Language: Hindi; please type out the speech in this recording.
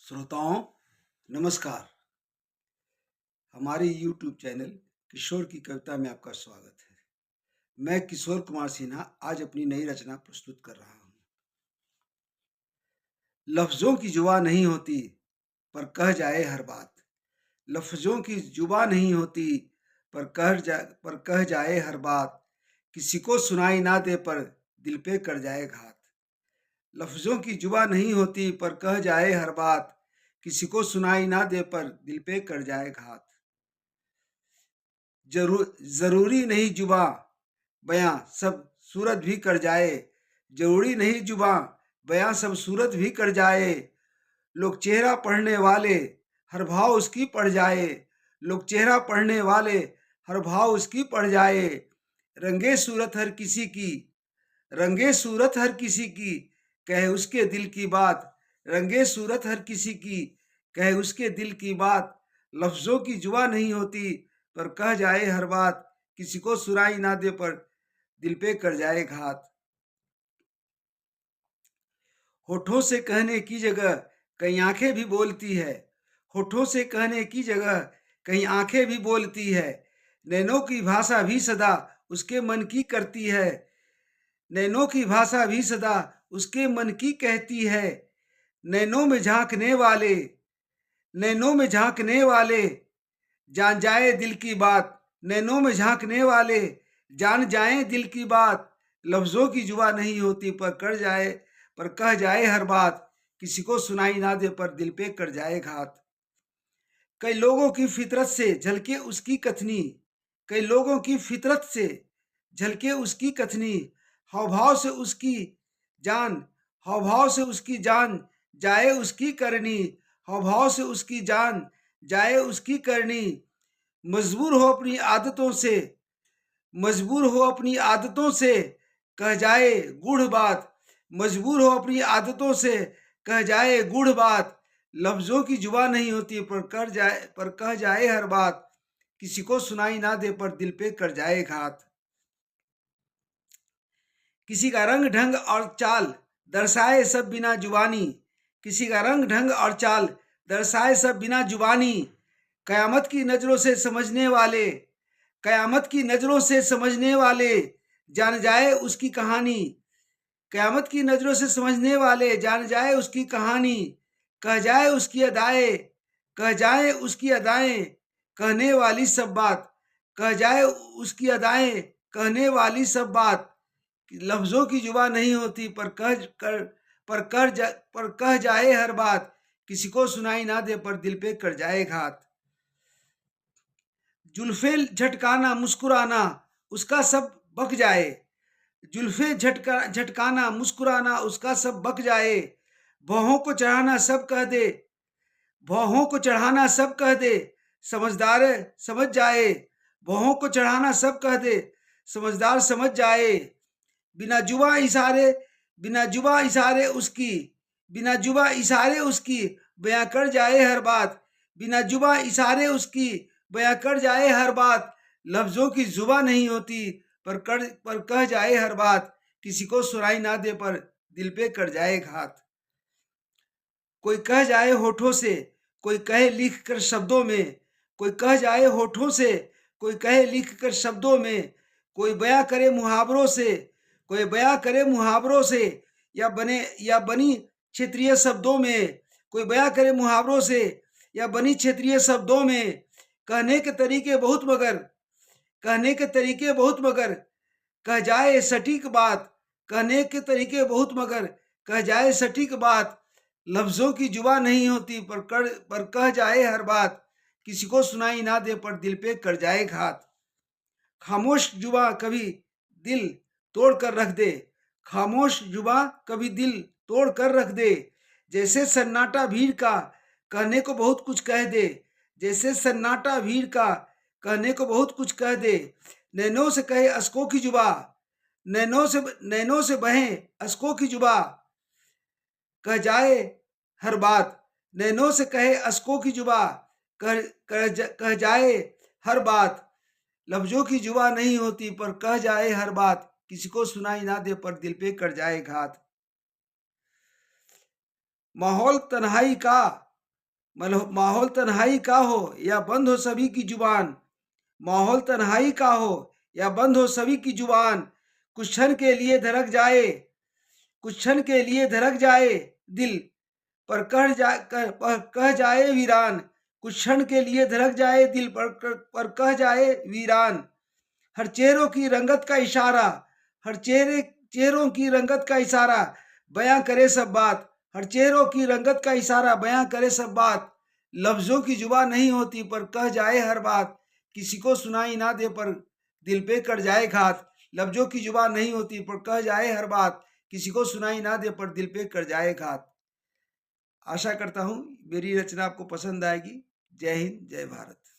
श्रोताओं नमस्कार। हमारे YouTube चैनल किशोर की कविता में आपका स्वागत है। मैं किशोर कुमार सिन्हा आज अपनी नई रचना प्रस्तुत कर रहा हूँ। लफ्ज़ों की जुबां नहीं होती पर कह जाए हर बात। लफ्ज़ों की जुबां नहीं होती पर कह जाए हर बात। किसी को सुनाई ना दे पर दिल पे कर जाए घात। लफ्ज़ों की जुबां नहीं होती पर कह जाए हर बात। किसी को सुनाई ना दे पर दिल पे कर जाए घात। ज़रूरी नहीं जुबां बयां सब सूरत भी कर जाए। ज़रूरी नहीं जुबां बयां सब सूरत भी कर जाए। लोग चेहरा पढ़ने वाले हर भाव उसकी पढ़ जाए। लोग चेहरा पढ़ने वाले हर भाव उसकी पढ़ जाए। रंगे सूरत हर किसी की रंगे सूरत हर किसी की कहे उसके दिल की बात। रंगे सूरत हर किसी की कहे उसके दिल की बात। लफ्ज़ों की जुबां नहीं होती पर कह जाए हर बात। किसी को सुनाई ना दे पर दिल पे कर जाए घात। होठों से कहने की जगह कहीं आंखें भी बोलती है। होठों से कहने की जगह कहीं आंखें भी बोलती है। नैनों की भाषा भी सदा उसके मन की करती है। नैनों की भाषा भी सदा उसके मन की कहती है। नैनों में झांकने वाले नैनों में झांकने वाले जान जाए दिल की बात। नैनों में झांकने वाले जान जाए दिल की बात। लफ्ज़ों की जुबां नहीं होती पर कह जाए हर बात। किसी को सुनाई ना दे पर दिल पे कर जाए घात। कई लोगों की फितरत से झलके उसकी कथनी कई लोगों की फितरत से झलके उसकी कथनी। हाव भाव से उसकी जान हाव भाव से उसकी जान जाए उसकी करनी। हाव भाव से उसकी जान जाए उसकी करनी। मजबूर हो अपनी आदतों से मजबूर हो अपनी आदतों से कह जाए गूढ़ बात। मजबूर हो अपनी आदतों से कह जाए गूढ़ बात। लफ्ज़ों की जुबां नहीं होती पर कह जाए हर बात। किसी को सुनाई ना दे पर दिल पे कर जाए घात। किसी का रंग ढंग और चाल दर्शाए सब बिना जुबानी। किसी का रंग ढंग और चाल दर्शाए सब बिना जुबानी। कयामत की नजरों से समझने वाले कयामत की नजरों से समझने वाले जान जाए उसकी कहानी। कयामत की नजरों से समझने वाले जान जाए उसकी कहानी। कह जाए उसकी अदाएं कह जाए उसकी अदाएं कहने वाली सब बात। कह जाए उसकी अदाएं कहने वाली सब बात। लफ्ज़ों की जुबां नहीं होती पर कह जाए हर बात। किसी को सुनाई ना दे पर दिल पे कर जाए घात। जुल्फे झटकाना मुस्कुराना उसका सब बक जाए। जुल्फे झटकाना मुस्कुराना उसका सब बक जाए। भौहों को चढ़ाना सब कह दे भौहों को चढ़ाना सब कह दे समझदार समझ जाए। भौहों को चढ़ाना सब कह दे समझदार समझ जाए। बिना जुबा इशारे बिना जुबा इशारे उसकी बिना जुबा इशारे उसकी बयां कर जाए हर बात। बिना जुबा इशारे उसकी बयां कर जाए हर बात। लफ्ज़ों की जुबा नहीं होती पर कह जाए हर बात। किसी को सुनाई ना दे पर दिल पे कर जाए घात। कोई कह जाए होठों से कोई कहे लिख कर शब्दों में। कोई कह जाए होठों से कोई कहे लिख कर शब्दों में। कोई बयां करे मुहावरों से कोई बयां करे मुहावरों से या बनी क्षेत्रीय शब्दों में। कोई बयां करे मुहावरों से या बनी क्षेत्रीय शब्दों में। कहने के तरीके बहुत मगर कहने के तरीके बहुत मगर कह जाए सटीक बात। कहने के तरीके बहुत मगर कह जाए सटीक बात। लफ्ज़ों की जुबां नहीं होती पर कह जाए हर बात। किसी को सुनाई ना दे पर दिल पे कर जाए घात। खामोश जुबां कभी दिल तोड़ कर रख दे। खामोश जुबां कभी दिल तोड़ कर रख दे। जैसे सन्नाटा भीड़ का कहने को बहुत कुछ कह दे। जैसे सन्नाटा भीड़ का कहने को बहुत कुछ कह दे। नैनों से कहे अश्कों की जुबां नैनों से बहे अश्कों की जुबां कह जाए हर बात। नैनों से कहे अश्कों की जुबां कह जाए हर बात। लफ्ज़ों की जुबां नहीं होती पर कह जाए हर बात। किसी को सुनाई ना दे पर दिल पे कर जाए घात। माहौल तन्हाई का माहौल तन्हाई का हो या बंद हो सभी की जुबान, माहौल तन्हाई का हो या बंद हो सभी की जुबान, कुछ क्षण के लिए धड़क जाए, कुछ क्षण के लिए धड़क जाए दिल, पर कह जाए वीरान, कुछ क्षण के लिए धड़क जाए दिल, पर कह जाए वीरान। हर चेहरों की रंगत का इशारा, हर चेहरों की रंगत का इशारा बयां करे सब बात, हर चेहरों की रंगत का इशारा बयां करे सब बात। लफ्जों की जुबान नहीं होती पर कह जाए हर बात, किसी को सुनाई ना दे पर दिल पे कर जाए घात। लफ्जों की जुबान नहीं होती पर कह जाए हर बात, किसी को सुनाई ना दे पर दिल पे कर जाए घात। आशा करता हूँ मेरी रचना आपको पसंद आएगी। जय हिंद, जय भारत।